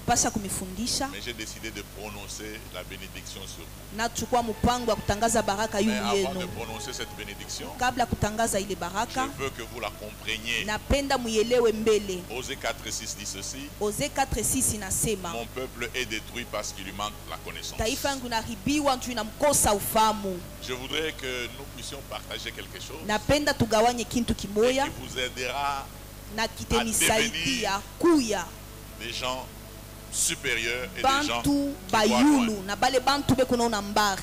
ulipasha kumifundisha. Mais j'ai décidé de prononcer la bénédiction sur vous. Nachukua mpango wa kutangaza baraka Mais yulu avant de yenu. prononcer cette bénédiction, Kabla kutangaza ile baraka, je veux que vous la compreniez. napenda muyelewe mbele. Osée 4:6 dit ceci. Osée 4:6 inasema, Mon peuple est détruit parce qu'il lui manque la connaissance. taifa yangu inaharibiwa juu inamkosa ufahamu. Je voudrais que nous puissions partager quelque chose Napenda tugawanye kintu et kimoya qui vous aidera na kitenisaidia kuya des gens supérieurs et des gens bantu qui voient bayulu loin. na bale bantu bekonaona mbari.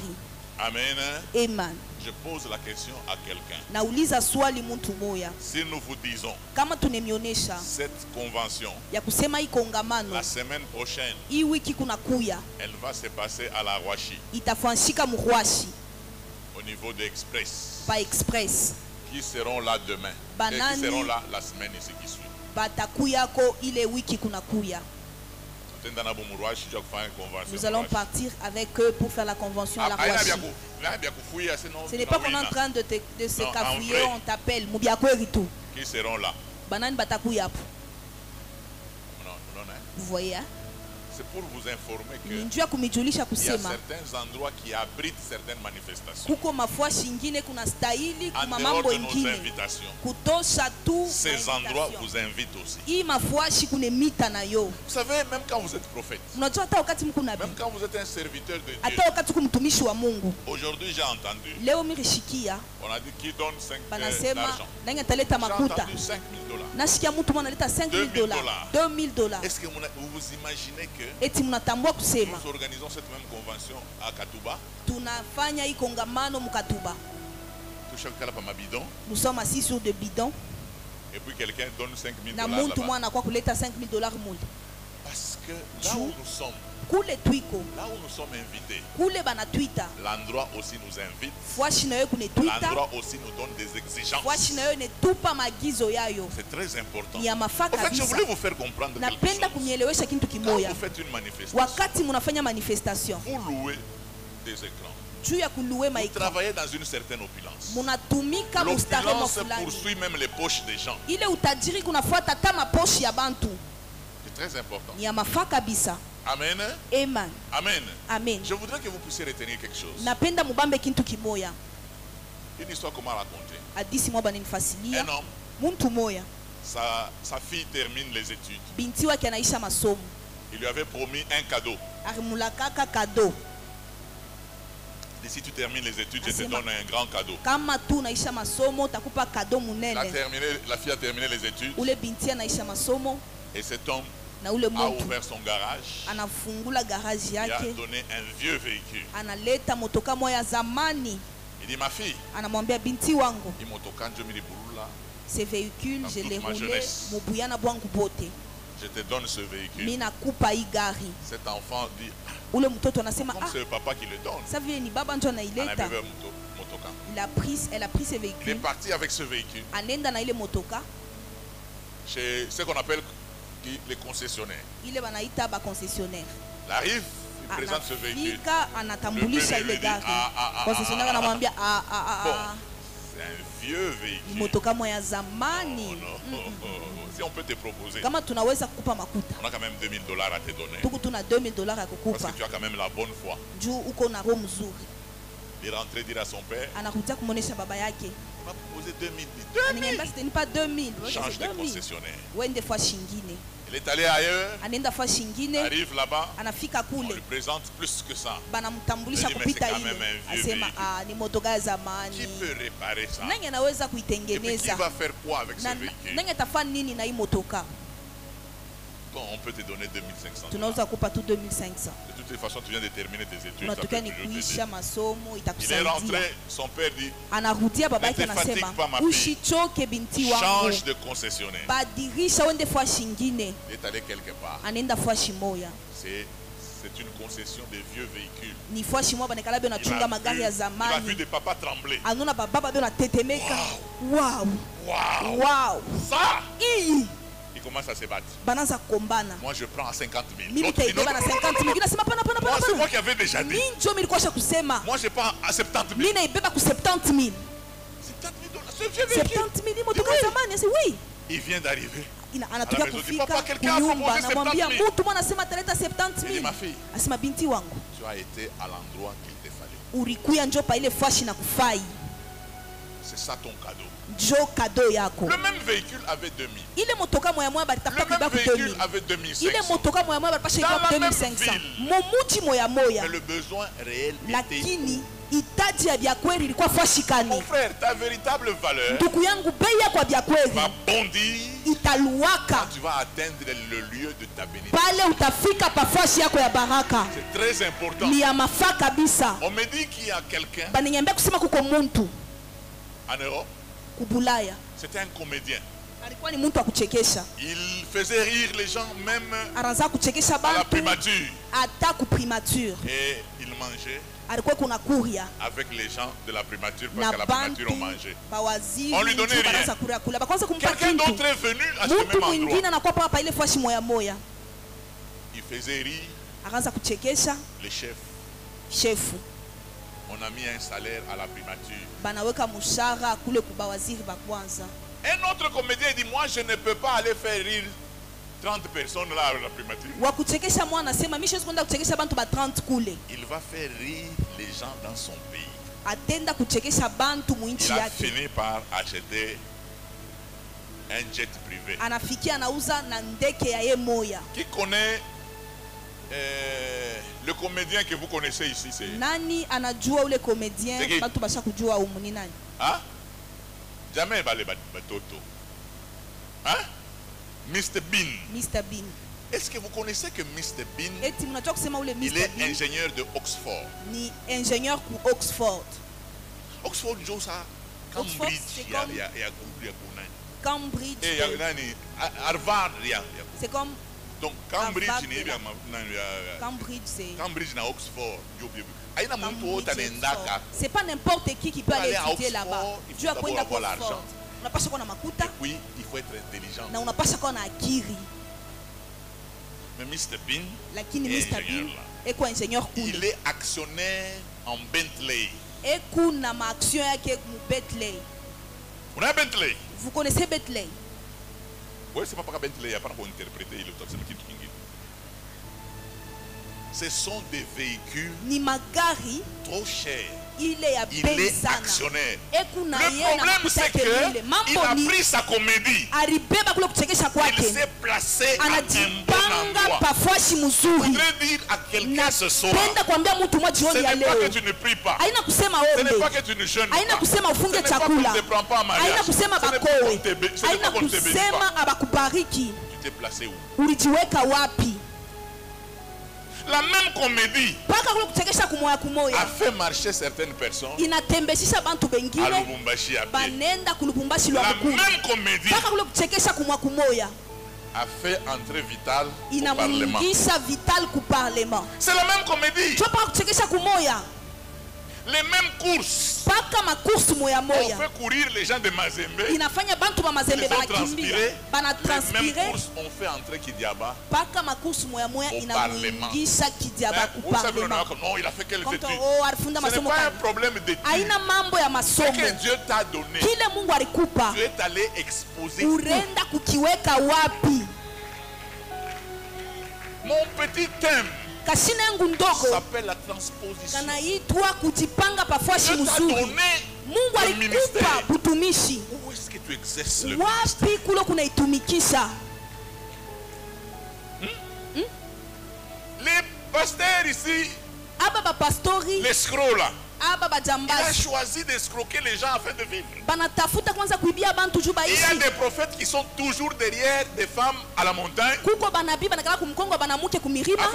Amen. Amen. Je pose la question à quelqu'un. Nauliza swali muntu moya, Si nous vous disons kama tunemionyesha cette convention, ya kusema hii kongamano la semaine prochaine, hii wiki kuna kuya elle va se passer à la Roachi, itafanshika Muhwashi au niveau de Express. pa express, Qui seront là demain? Banani. Qui seront là la semaine ici qui suit? batakuyako ile wiki kuna kuya. Nous allons partir avec eux pour faire la convention à la Roachi. Ce n'est pas qu'on est en train de se cafouiller, on t'appelle. Qui seront là? Banane batakuya. Vous voyez, hein? C'est pour vous informer que Ninjua kumijulisha il y a kusema certains endroits qui abritent certaines manifestations. kuko mafuashi ingine kuna stahili En kuma dehors mambo de nos ingine invitations, kutosha tu ces endroits vous invitent aussi. hii mafuashi kune mita na yo. Vous savez, même quand vous êtes prophète, Unajua hata wakati mko nabii, même quand vous êtes un serviteur de Dieu, hata wakati mko mtumishi wa Mungu. aujourd'hui j'ai entendu, Leo mirishikia on a dit qui donne 5 banasema d'argent. nani ataleta J'ai makuta. entendu $5,000. Nasikia mtu mwana analeta $5,000, $2,000. Est-ce que vous vous imaginez que Eti mnatambua kusema nous organisons cette même convention à Katouba, tunafanya hii kongamano mkatuba. Nous sommes assis sur des bidons et puis quelqu'un donne $5,000 na muntu là-bas? mwana kwa kuleta $5,000 mule. Parce que là où nous sommes, Kule twiko, là où nous sommes invités, kule bana Twitter. l'endroit aussi nous invite, Fwashi na yo kune Twitter. l'endroit aussi nous donne des exigences. Fwashi na yo ne tupa magizo yayo. C'est très important. Ni ya mafaa En fait, je kabisa. voulais vous faire comprendre quelque Napenda chose. kumielewesha kintu Quand kimoya. vous faites une manifestation, Wakati munafanya manifestation, vous louez des écrans. juu ya kuluwe Vous maika, travaillez dans une certaine opulence. munatumika mustarema L'opulence fulani. poursuit même les poches des gens. Ile utajiri kunafuata kama poshi ya bantu. C'est très important. Ni ya mafaa kabisa. Amen. Amen. Amen. Amen. Je voudrais que vous puissiez retenir quelque chose. Napenda mubambe kintu kimoya. Une histoire qu'on m'a racontée. Hadisi mwa bananifasilia. Un homme, Muntu moya, sa fille termine les études. binti wake anaisha masomo. Il lui avait promis un cadeau. Arimulakaka kado. D'ici tu termines les études, je te Asema, donne un grand cadeau. kama tu naisha masomo takupa kado munene. La fille a terminé les études Ule binti anaisha masomo et cet homme na ule a muntu ouvert son garage. anafungula garage Il a yake, donné un vieux véhicule. analeta motoka moya zamani. Il dit, ma fille, Anamwambia binti wangu, il motoka njomiri burula, ce véhicule Dans je toute l'ai ma roulé jeunesse. mubuyana bwangu bote. je te donne ce véhicule. Mimi nakupa hii gari. Cet enfant dit, Ule mtoto anasema comme c'est le papa qui le donne, ça vile ni baba ndio on a anaileta. vu motoka. Elle a pris ce Il est véhicule. parti avec ce véhicule Anenda na ile motoka, chez ce qu'on appelle les concessionnaires. ile banaita ba concessionnaire. Il arrive, il présente ce véhicule. Anafika anatambulisha Le premier ile lui dit, gari. ah. Concessionnaire anamwambia Bon, c'est un vieux véhicule. motoka moya zamani. Non. Si on peut te proposer, Kama tunaweza kukupa makuta, on a quand même $2,000 à te donner. tuku tuna $2,000 ya Parce kukupa que tu as quand même la bonne foi. juu uko na roho mzuri. Il est rentré dire à son père, Anakuja kumuonesha baba yake, on va proposer 2,000. ananiambia sitanipa 2,000. Change de concessionnaire. Wende fwa shingine. Il est allé ailleurs, Anaenda fwa shingine, arrive là-bas, anafika on kule lui présente plus que ça. banamtambulisha Mais kupita c'est quand ile, même un vieux asema véhicule. ni motoka ya Qui zamani. peut réparer ça? Nani anaweza Et puis qui kuitengeneza? va faire quoi avec ce Na véhicule? nani atafanya nini na hii motoka? Bon, on peut te donner 2,500 $. Tunaweza kupa tu 2,500. De toutes les façons, tu viens de terminer tes études. Ça peut Unatokea ni toujours t'aider. kuisha masomo, Il est itakusaidia. rentré, son père dit, Anarudia baba yake Ne te fatigue anasema, pas, ma fille. usichoke binti wangu, change de concessionnaire. badirisha wende fwa shingine. Il est allé quelque part. Anaenda fwa shimoya, C'est une concession de vieux véhicules. ni fwa shimoya banekala byo Il nachunga a magari ya vu zamani. des papas trembler. Anaona baba byo natetemeka. Wow, Waouh! wow, Ça! hii Il commence à se battre. banaanza kukombana. Moi, je prends à 50 000. Mimi L'autre dit non, nitaibeba na 50 mingine, nasema pana pana moi, pana c'est moi pana. qui avais déjà dit. Mimi ndio nilikuwa kusema. Moi, je prends à 70 000. Mimi naibeba ku 70,000. 70 000 $. C'est un vieux véhicule. 70,000 motoka ya zamani, c'est oui. Il vient d'arriver. anatoka kufika kunyumba, anamwambia mtu mwana sema ataleta 70,000. Asema binti wangu, tu as été à l'endroit qu'il te fallait. Ulikuya njo pa ile fashi na kufai. C'est ça ton cadeau. Njo cadeau yako. Le même véhicule avait 2000. Ile motoka moya moya balitafuta kuiba ku 2000. Le même véhicule avait 2500. Ile motoka moya moya balipasha kuiba 2500. Momuchi moya moya. Mais le besoin réel était. Lakini itaji ya vya kweli ilikuwa fashikani. Mon frère, ta véritable valeur. Ndugu yangu, bei yako ya vya kweli va bondir. Italuaka. Tu vas atteindre le lieu de ta bénédiction. Pale utafika pa fashi yako ya baraka. C'est très important. Ni ya mafaa kabisa. On me dit qu'il y a quelqu'un. Baninyambia kusema kuko muntu. En Europe. Kubulaya. C'était un comédien. Alikuwa ni mtu wa kuchekesha. Il faisait rire les gens même Anaanza kuchekesha bantu. À la primature. Hata ku primature. Et il mangeait. Alikuwa kuna kuria. Avec les gens de la primature parce qu'à la primature on mangeait. Bawaziri. On lui donnait rien. Quelqu'un d'autre est venu à ce même endroit. Il faisait rire. Les chefs. Chefu. On a mis un salaire à la primature. Un autre comédien dit, moi je ne peux pas aller faire rire 30 personnes là à la primature. Il va faire rire les gens dans son pays. Il a fini par acheter un jet privé. Qui connaît le comédien que vous connaissez ici? C'est nani anajua ule comédien batu basha kujua umu ni nani? Hein? Jamais bale batoto. Hein? Mr Bean. Mr Bean. Est-ce que vous connaissez que Mr Bean? Il est ingénieur de Oxford. Ni ingénieur pour Oxford. Oxford joue ça. Cambridge. Cambridge. Et Harvard. C'est comme donc Cambridge ni bien Cambridge c'est Cambridge na Oxford. C'est pas n'importe qui peut aller étudier là-bas. Tu as besoin d'avoir l'argent. On pas qu'on a makuta. Oui, il faut être intelligent. Na on pas qu'on a akiri. Mais Mr Bean, il est actionnaire en Bentley. Et kuna ma action yake mu Bentley. On a Bentley. Vous connaissez Bentley? Oui, c'est pas pour Bentley, il n'y a pas pour interpréter le toxique. Ce sont des véhicules ni magari trop chers. Il est actionnaire. Le problème c'est qu'il a pris sa comédie. Il s'est placé à un bon endroit. Je voudrais dire à quelqu'un ce soir, ce n'est pas que tu ne pries pas. Ce n'est pas que tu ne jeûnes pas. Ce n'est pas qu'on ne te prend pas en mariage. Ce n'est pas qu'on ne te bénit pas. Tu t'es placé où? La même comédie a fait marcher certaines personnes à Lubumbashi à pied. La même comédie a fait entrer Vital au Parlement. C'est la même comédie. Les mêmes courses ont fait courir les gens de Mazembe. Ils ont transpiré. Les mêmes courses ont fait entrer Kidiaba au Parlement. Vous savez, non, il a fait quelles études? Ce n'est pas un problème d'études. Ce que Dieu t'a donné, tu es allé exposer. Mon petit thème s'appelle la transposition. Dieu t'a donné le ministère. Où est-ce que tu exerces le ministère? Les pasteurs ici, les scrolls là, il a choisi d'escroquer les gens afin de vivre. Il y a des prophètes qui sont toujours derrière des femmes à la montagne afin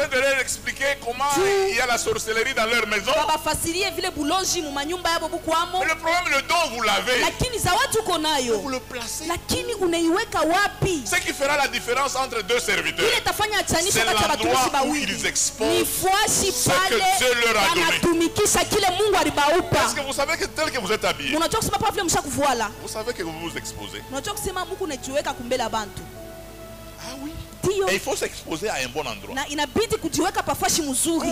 de leur expliquer comment il y a la sorcellerie dans leur maison. Mais le problème, le don, vous l'avez. Vous le placez. Ce qui fera la différence entre deux serviteurs, c'est l'endroit où ils exposent ce que Dieu leur a donné. Parce que vous savez que tel que vous êtes habillé, vous savez que vous vous exposez. Ah oui. Et il faut s'exposer à un bon endroit. Vous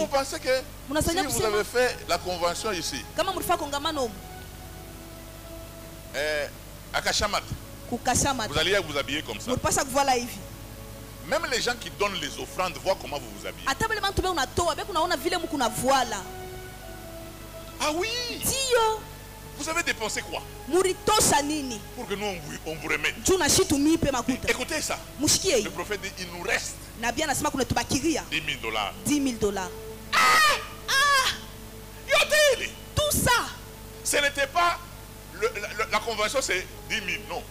pensez que si vous avez fait la convention ici, à Kachamat, Vous allez vous habiller comme ça. Même les gens qui donnent les offrandes voient comment vous vous habillez. Ah oui. Vous avez dépensé quoi pour que nous on vous remette? Écoutez ça. Le prophète dit il nous reste $10,000. Tout ça. Ce n'était pas la convention, c'est 10 000, non.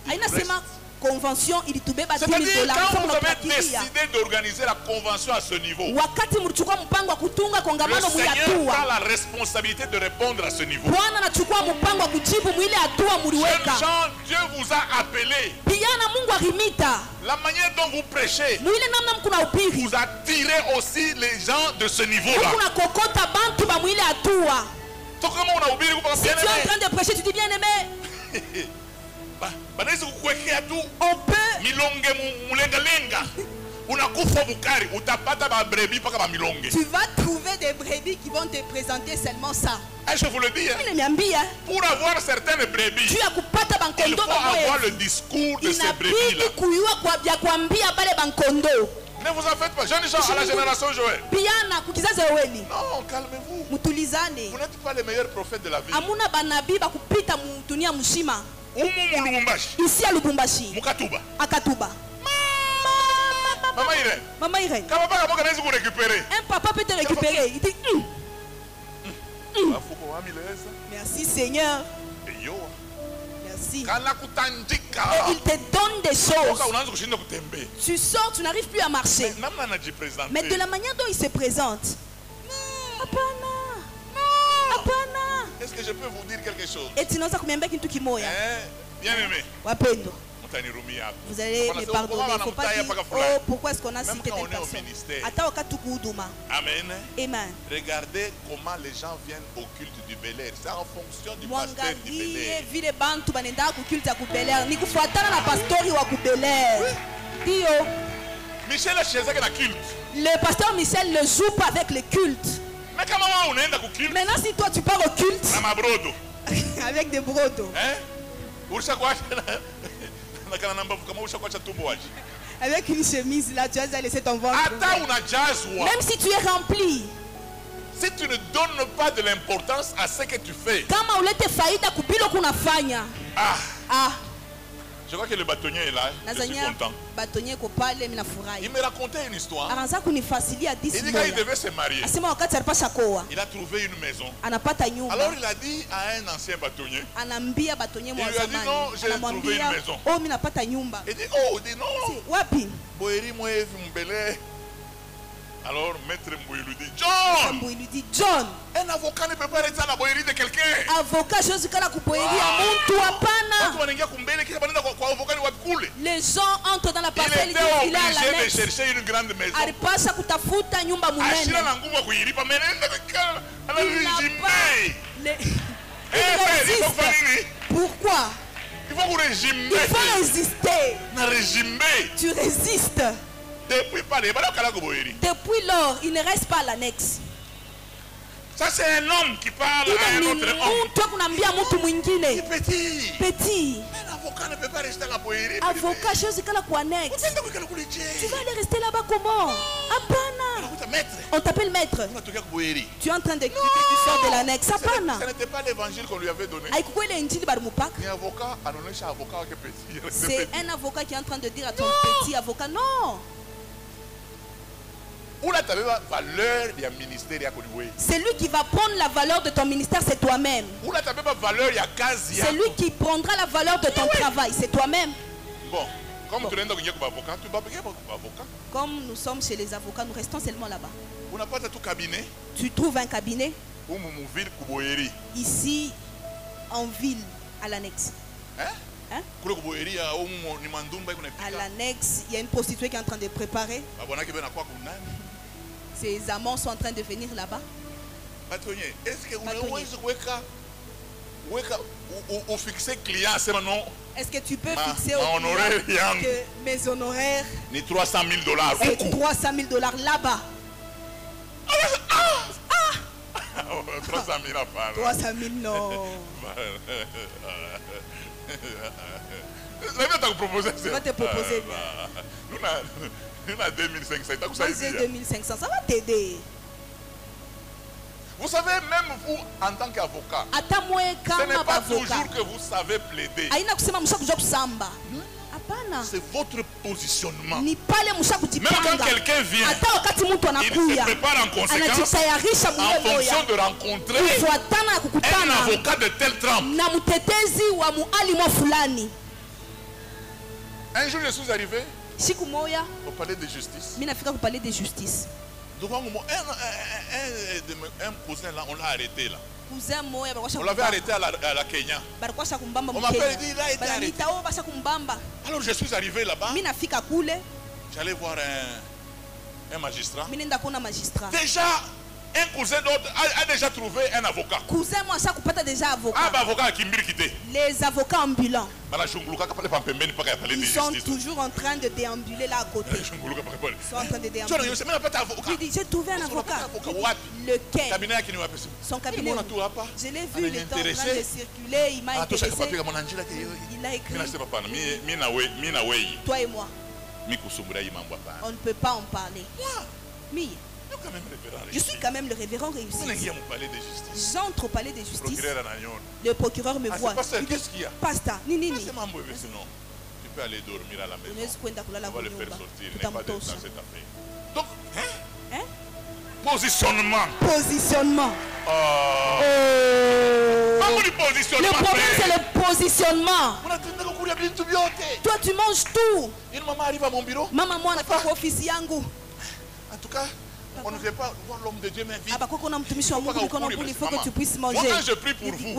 Convention, c'est-à-dire quand vous avez décidé d'organiser la convention à ce niveau, le Seigneur a la responsabilité de répondre à ce niveau. Jeunes gens, Dieu vous a appelé. La manière dont vous prêchez vous attirez aussi les gens de ce niveau-là. Si tu es en train de prêcher, tu dis bien aimé. On peut. Tu vas trouver des brebis qui vont te présenter seulement ça. Je vous le dis. Pour avoir certaines brebis, il faut avoir le discours de ces brebis-là. Ne vous en faites pas. Jeunes gens à la génération Joël. Non, calmez-vous. Vous n'êtes pas les meilleurs prophètes de la vie. Ici à Lubumbashi. Akatuba. Maman Irène. Un papa peut te récupérer. Il dit merci Seigneur. Merci. Et il te donne des choses. Tu sors, tu n'arrives plus à marcher. Mais de la manière dont il se présente. Est-ce que je peux vous dire quelque chose? Bien aimé. Vous allez me pardonner. Il ne faut pas dire oh, pourquoi est-ce qu'on a cité telle personne. Amen. Amen. Regardez comment les gens viennent au culte du Bel-Air. C'est en fonction du pasteur du Bel-Air. Michel a chez la culte. Le pasteur Michel ne joue pas avec le culte. Maintenant si toi tu pars au culte avec des brodos, avec une chemise là, tu vas laisser ton ventre. Même si tu es rempli, si tu ne donnes pas de l'importance à ce que tu fais, je crois que le bâtonnier est là. Je suis content. Il me racontait une histoire. Il dit quand il devait se marier, il a trouvé une maison. Alors il a dit à un ancien bâtonnier, il lui a dit non, j'ai trouvé une maison. Il dit oh, il dit non. Alors maître Mbouy lui dit John, un avocat ne peut pas rester à la boïrie de quelqu'un. Les gens entrent dans la parcelle. Il était obligé de chercher une grande maison. Pourquoi? Il faut régimer. Il faut résister. Tu résistes. Depuis lors, il ne reste pas à l'annexe. Ça c'est un homme qui parle à un autre homme. Petit. Un avocat ne peut pas rester à la boïrie. Avocat, chose que la annexe. Tu vas aller rester là-bas comment? On t'appelle maître. Tu es en train de quitter, tu sors de l'annexe. Ce n'était pas l'évangile qu'on lui avait donné. C'est un avocat qui est en train de dire à ton petit avocat non. C'est lui qui va prendre la valeur de ton ministère, c'est toi-même. C'est lui qui prendra la valeur de ton travail, c'est toi-même. Bon, comme nous sommes chez les avocats, nous restons seulement là-bas. Tu trouves un cabinet ici en ville, à l'annexe. À l'annexe, il y a une prostituée qui est en train de préparer. Ces amants sont en train de venir là-bas. Est-ce que est-ce que tu peux fixer au client que mes honoraires ni $300,000 c'est $300,000 là-bas? 300,000 à part. 300,000 non. Je vais te proposer. Nous avons 2500. J'ai 2500. Ça va t'aider. Vous savez, même vous, en tant qu'avocat, ce n'est pas toujours que vous savez plaider. C'est votre positionnement. Même quand quelqu'un vient, il se prépare en conséquence en fonction de rencontrer un avocat de tel trempe. Un jour, je suis arrivé au palais de justice. Donc, un cousin là, on l'a arrêté là. On l'avait arrêté à la Kenya. On m'appelle et dit il a été arrêté. Alors je suis arrivé là-bas. J'allais voir un magistrat. Déjà, un cousin d'autre a déjà trouvé un avocat. Avocat qui m'a quitté. Les avocats ambulants. Ils sont toujours en train de déambuler là à côté. Ils sont en train de déambuler. Je dis, j'ai trouvé un avocat. Lequel? Son cabinet. Je l'ai vu, il est en train de circuler. Il m'a intéressé. Il a écrit. Toi et moi. On ne peut pas en parler. Je suis quand même le révérend réussi. J'entre au palais de justice. Le procureur me voit. Qu'est-ce qu'il y a? Pasta. Nini. Tu peux aller dormir à la maison. On va le faire sortir. Il n'est pas dans cette affaire. Donc, positionnement. Positionnement. Le problème, c'est le positionnement. Toi, tu manges tout. Maman arrive à mon bureau. Maman, moi, on a pas office yangu. En tout cas, on ne veut pas voir l'homme de Dieu mais vite. Il faut que tu puisses manger. Moi, quand je prie pour vous, je ne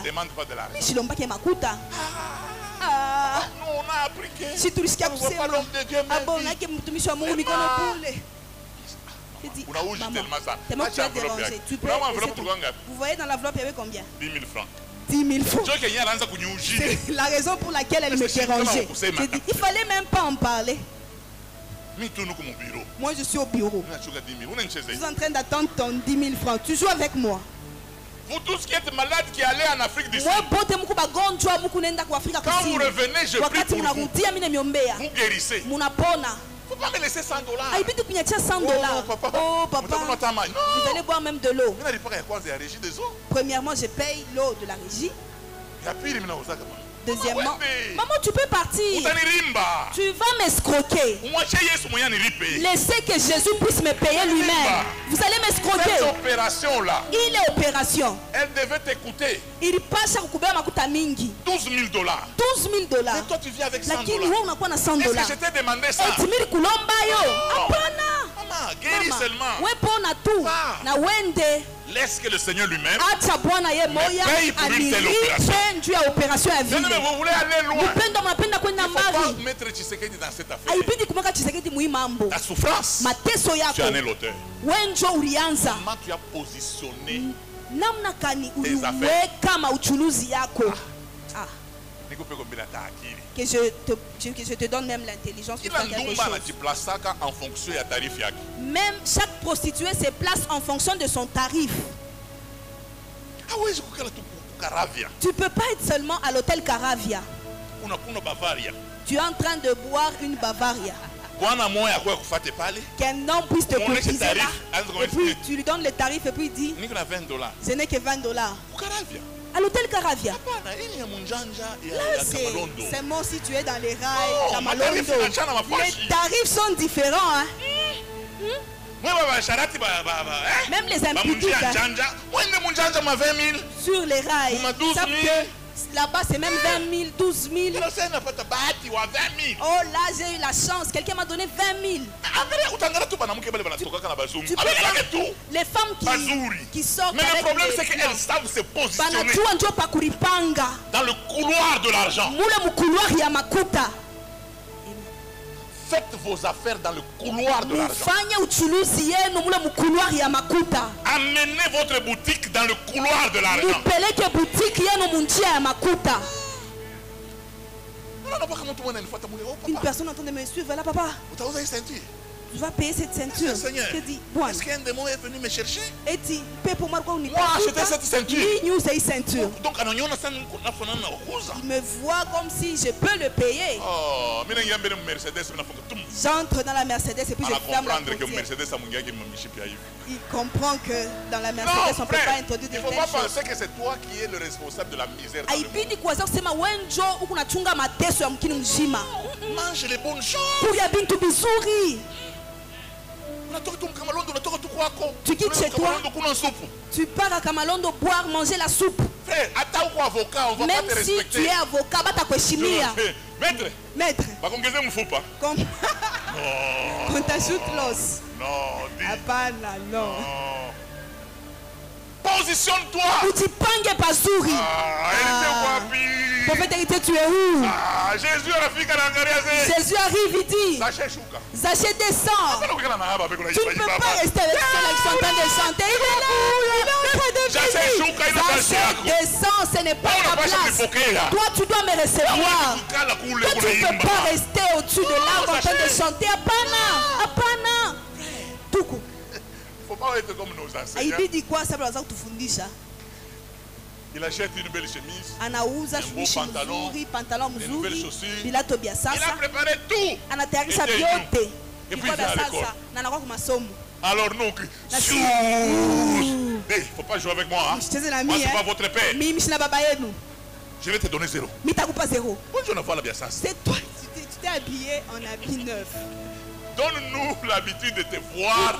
demande pas de l'argent. Nous, on a appris que on ne voit pas l'homme de Dieu mais vite. On a oublié tellement ça. Vous voyez dans l'enveloppe, il y avait combien? 10 000 francs. 10 000 francs. C'est la raison pour laquelle elle me dérangeait. Il ne fallait même pas en parler. Moi je suis au bureau. Je suis en train d'attendre ton 10 000 francs. Tu joues avec moi. Vous tous qui êtes malades qui allez en Afrique du Sud, quand vous revenez, je prie pour vous. Vous guérissez. Il ne faut pas me laisser $100. Oh papa. Oh papa. Vous allez boire même de l'eau. Premièrement, je paye l'eau de la régie. Deuxièmement, maman, tu peux partir. Tu vas m'escroquer. Laissez que Jésus puisse me payer lui-même. Vous allez m'escroquer. Cette opération-là, il est opération. Elle devait t'écouter. Il passe à couper ma kuta mingi. $12 000. $12 000. Et toi, tu viens avec $100. Est-ce que je t'ai demandé ça? Maman, guéris seulement. Laisse que le Seigneur lui-même paye pour une telle opération. Vous voulez aller loin. Il ne faut pas mettre Tshisekedi dans cette affaire. Ta souffrance, tu en es l'auteur. Comment tu as positionné tes affaires? Que je te donne même l'intelligence pour faire quelque chose. Même chaque prostituée se place en fonction de son tarif. Tu ne peux pas être seulement à l'hôtel Caravia. Tu es en train de boire une Bavaria. Qu'un homme puisse te cotiser là. Et puis tu lui donnes le tarif et puis il dit ce n'est que $20. À l'hôtel Caravia. Là, c'est moi si tu es dans les rails, dans Malondo. Les tarifs sont différents. Hein? Même les impliqués sur les rails. Là-bas, c'est même 20 000, 12 000. Oh là, j'ai eu la chance. Quelqu'un m'a donné 20 000. Tu peux voir les femmes qui sortent. Mais le problème, c'est qu'elles savent se positionner dans le couloir de l'argent. Faites vos affaires dans le couloir de l'argent. Amenez votre boutique dans le couloir de l'argent. Une personne est en train de me suivre là, papa. Tu vas payer cette ceinture. Seigneur, est-ce qu'un démon est venu me chercher? Et dit, moi, acheter cette ceinture. Donc, il me voit comme si je peux le payer. Oh, j'entre dans la Mercedes et puis je ferme la portière. Il comprend que dans la Mercedes, on ne peut pas introduire de telles choses. Il ne faut pas penser que c'est toi qui es le responsable de la misère. Mange les bonnes choses. Tu quittes chez toi, tu pars à Kamalondo boire, manger la soupe. Même si tu es avocat, maître, on t'ajoute l'os. Non. Positionne-toi. Prophète hérité, tu es où? Jésus arrive, il dit Zaché descend. Tu ne peux pas rester avec ceux qui sont en train de chanter. Il est là, il est en train de venir. Zaché descend, ce n'est pas ta place. Toi, tu dois me recevoir. Toi, tu ne peux pas rester au-dessus de l'arbre en train de chanter. Apana. Tout coup. Il ne faut pas être comme nos enseignants. Il dit quoi? Ça veut dire que tu fundis. Il achète une belle chemise, un beau pantalon, une nouvelle chaussure. Il a préparé tout. Et puis il va à l'école. Alors nous, il ne faut pas jouer avec moi. Moi, ce n'est pas votre père. Je vais te donner 0. C'est toi, tu t'es habillé en habit neuf. Donne-nous l'habitude de te voir.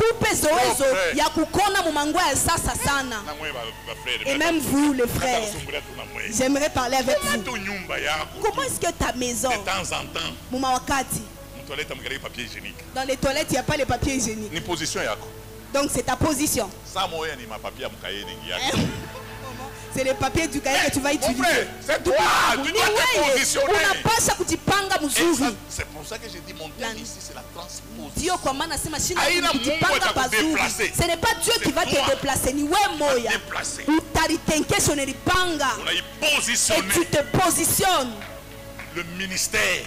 Et même vous, les frères, j'aimerais parler avec vous. Comment est-ce que ta maison, de temps en temps, dans les toilettes, il n'y a pas les papiers hygiéniques. Donc c'est ta position. C'est les papiers du cahier que tu vas utiliser. C'est toi, tu dois te positionner. C'est pour ça que j'ai dit mon thème ici, c'est la transposition. Ce n'est pas Dieu qui va te déplacer. Et tu te positionnes. Le ministère.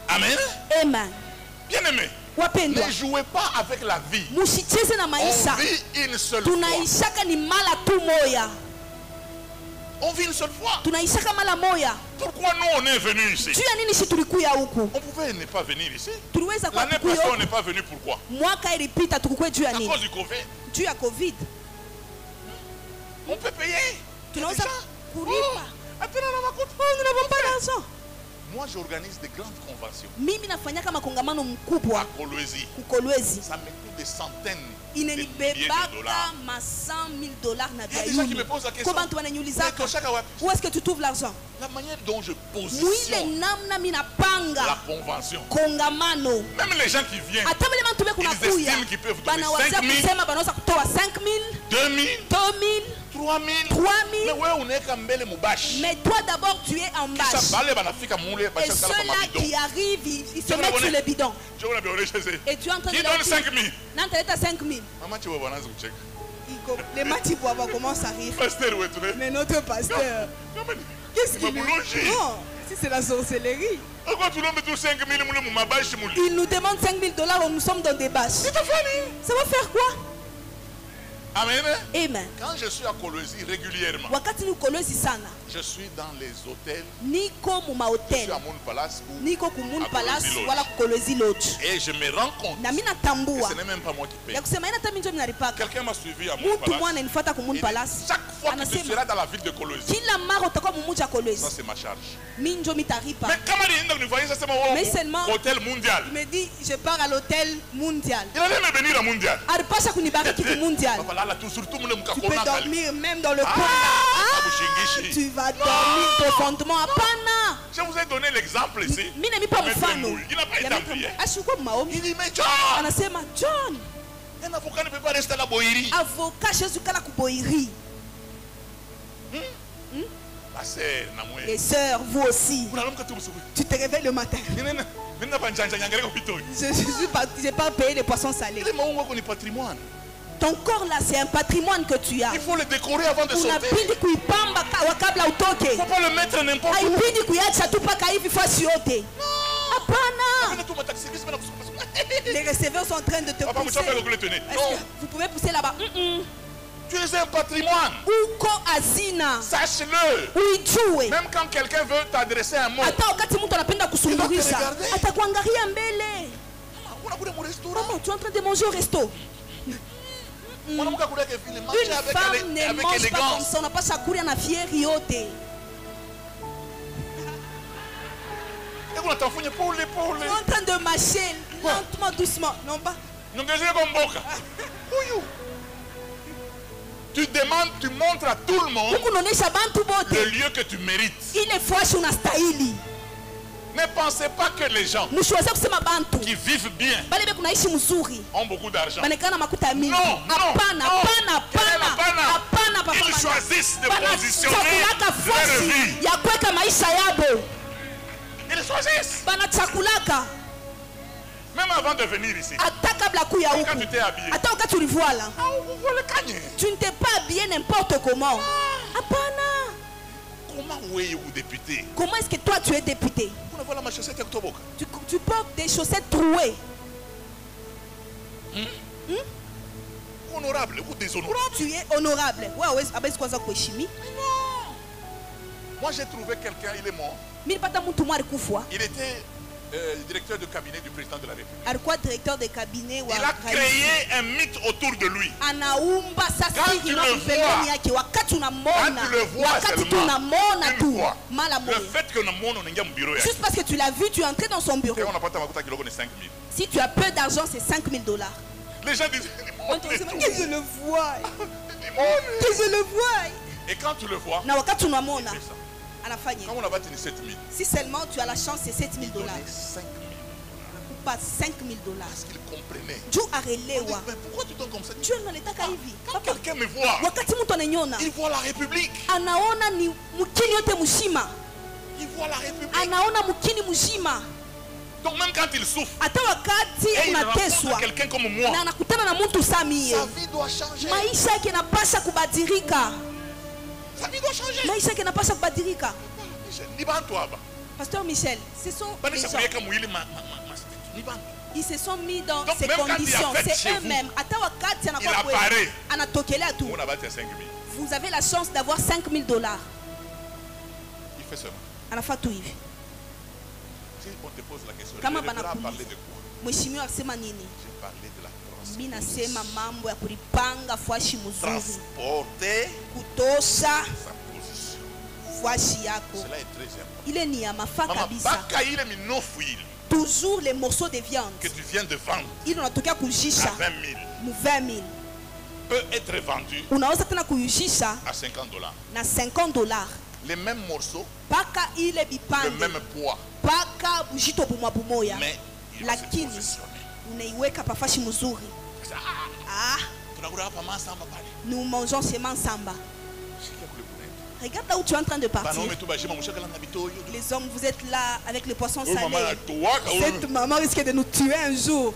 Amen. Bien aimé. Ne jouez pas avec la vie. On vit une seule fois. On vit une seule fois. Pourquoi nous on est venus ici? On pouvait ne pas venir ici. L'année passée on n'est pas venu, pourquoi? À cause du Covid. On peut payer. Nous n'avons pas d'argent. Moi j'organise de grandes conventions. À Kolwezi. Ça me coûte des centaines de milliers de dollars. Il y a des gens qui me posent la question. Où est-ce que tu trouves l'argent? La manière dont je positionne la convention. Même les gens qui viennent, ils estiment qu'ils peuvent donner 5 000, 2 000, 3 000. Mais toi d'abord tu es en bâche. Et ceux-là qui arrivent, ils se mettent sur le bidon. Et tu es en train de leur dire 5 000. 5 000. Les Matibois commencent à rire. Mais notre pasteur, qu'est-ce qu'il dit? Non, si c'est la sorcellerie. Il nous demande 5 000 $, nous sommes dans des bâches. Ça va faire quoi? Amen. Amen. Quand je suis à Kolwezi régulièrement, je suis dans les hôtels. Je suis à Moon Palace et je me rends compte que ce n'est même pas moi qui paye. Quelqu'un m'a suivi à Moon Palace. Chaque fois que tu seras dans la ville de Kolwezi, ça c'est ma charge. Mais seulement, hôtel mondial. Il me dit, je pars à l'hôtel mondial. Il allait me venir à mondial. Tu peux dormir même dans le coin. Tu vas dormir profondément à Pana. Je vous ai donné l'exemple ici. Il n'a pas été appuyé. Il dit, mais John, un avocat ne peut pas rester à la boïrie. Avocat, Jésus à la boïrie. Et sœurs, vous aussi. Tu te réveilles le matin. Je n'ai pas payé les poissons salés. Ton corps là, c'est un patrimoine que tu as. Il faut le décorer avant de sortir. Il ne faut pas le mettre n'importe où. Non. Les receveurs sont en train de te pousser. Vous pouvez pousser là-bas. Tu es un patrimoine. Sache-le. Même quand quelqu'un veut t'adresser un mot, il doit te regarder. Maman, tu es en train de manger au resto. Une femme ne mange pas comme ça. On n'a pas sa courir en fière yote. Tu es en train de marcher lentement, doucement. Non pas. Tu demandes, tu montres à tout le monde le lieu que tu mérites. Ne pensez pas que les gens qui vivent bien ont beaucoup d'argent. Non, ils choisissent de positionner leur vie. Ils choisissent. Même avant de venir ici, quand tu t'es habillé, tu ne t'es pas habillé n'importe comment. Comment vous député? Comment est-ce que toi tu es député? Tu portes des chaussettes trouées. Honorable ou déshonorable? Tu es honorable. Non. Moi j'ai trouvé quelqu'un, il est mort. Il était directeur de cabinet du président de la République. Il a créé un mythe autour de lui. Quand tu le vois seulement une fois, le fait que juste parce que tu l'as vu, tu es entré dans son bureau. Si tu as peu d'argent, c'est $5,000. Les gens disent que je le vois. Que je le vois. Et quand tu le vois, quand on a battu 7 000, si seulement tu as la chance, c'est $7,000. 5 000. Pas $5,000. Parce qu'il comprenait. Mais pourquoi tu donnes comme ça? Quand quelqu'un me voit, il voit la République. Il voit la République. Donc même quand il souffre, et il rencontre quelqu'un comme moi, sa vie doit changer. Sa vie doit changer. Pasteur Michel, ce sont les gens. Ils se sont mis dans ces conditions. C'est eux-mêmes. Il apparaît. Vous avez la chance d'avoir $5,000. Il fait seulement. Si on te pose la question, je vais parler de quoi? J'ai parlé de la transporter sa position. Cela est très important. Toujours les morceaux de viande que tu viens de vendre à 20 000 peut être vendu à $50. Les mêmes morceaux, le même poids, mais il va se positionner. Nous mangeons seulement samba. Regarde là où tu es en train de partir. Les hommes, vous êtes là avec les poissons salés. Cette maman risque de nous tuer un jour.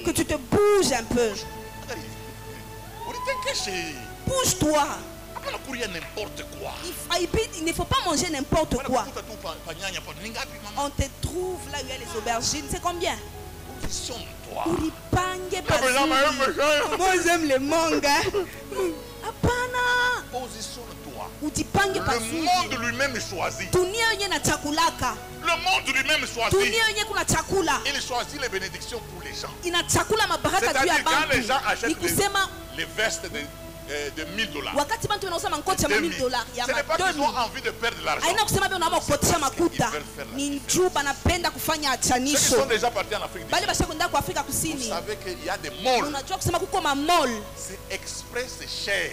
Que tu te bouges un peu. Bouge-toi. Il ne faut pas manger n'importe quoi. On te trouve là où il y a les aubergines. C'est combien? Moi j'aime les mangas. Positionne-toi. Le monde lui-même choisit. Le monde lui-même choisit. Il choisit les bénédictions pour les gens. C'est-à-dire quand les gens achètent les vestes de $1,000. Ce n'est pas qu'ils ont envie de perdre l'argent. Ceux qui sont déjà partis en Afrique du Sud, vous savez qu'il y a des malls. C'est exprès, c'est cher.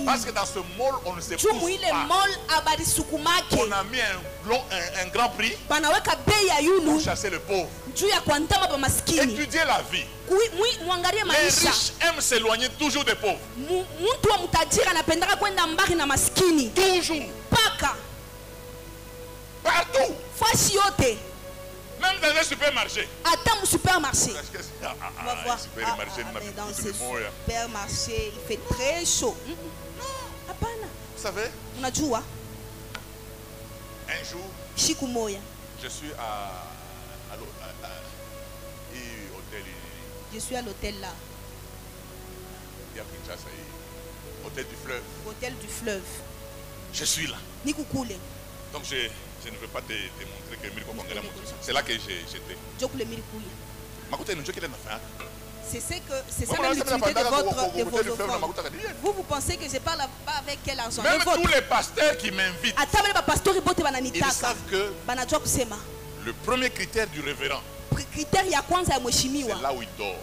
Parce que dans ce mall, on ne se pousse pas. On a mis un grand prix pour chasser le pauvre. Étudier la vie. Les riches aiment s'éloigner toujours des pauvres. Toujours. Partout. Même dans un supermarché. Dans ce supermarché, il fait très chaud. Vous savez, un jour, je suis à Je suis à l'hôtel là. Hôtel du fleuve. Hôtel du fleuve. Je suis là. Donc je ne veux pas te montrer que c'est là que j'étais. C'est ça même l'utilité de vos offrandes. Vous pensez que je parle pas avec quel argent? Même tous les pasteurs qui m'invitent, ils savent que le premier critère du révérend, c'est là où il dort.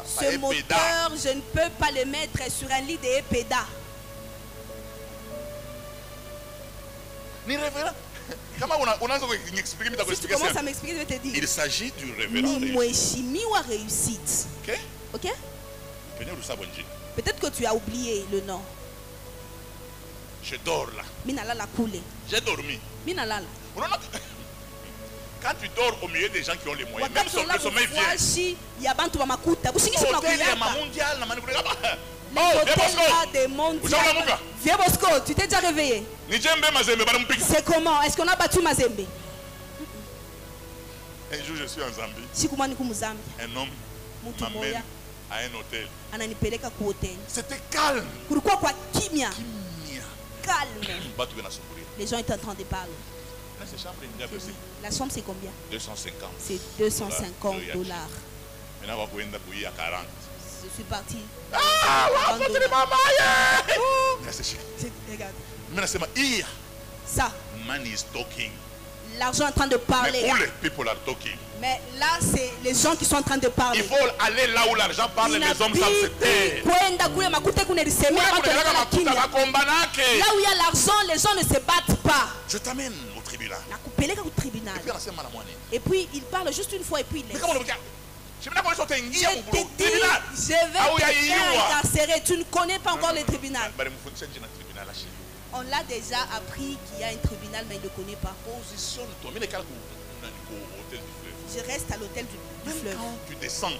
Ce moteur, je ne peux pas le mettre sur un lit de épéda. Si tu commences à m'expliquer, je vais te dire. Il s'agit du révérend réussite. Ok? Peut-être que tu as oublié le nom. Je dors là. J'ai dormi. Quand tu dors au milieu des gens qui ont les moyens, même son sommeil vient. Viens Bosco, tu t'es déjà réveillé? C'est comment? Est-ce qu'on a battu Mazembe? Un jour je suis en Zambie. Un homme m'amène à un hôtel. C'était calme. Calme. Les gens étaient en train de parler. La chambre c'est combien? 250. C'est 250 $. Maintenant on va 40. Je suis parti. Regarde. Ça. Money is talking. L'argent est en train de parler. Mais all the people are talking. Mais là, c'est les gens qui sont en train de parler. Il faut aller là où l'argent parle, les hommes savent se taire. Là où il y a l'argent, les gens ne se battent pas. Je t'amène au tribunal. Et puis il parle juste une fois et puis il laisse. Je te dis, je vais te incarcérer. Tu ne connais pas encore le tribunal. On l'a déjà appris qu'il y a un tribunal, mais il ne connaît pas. Positionne-toi. Je reste à l'hôtel du fleuve. Quand tu descends,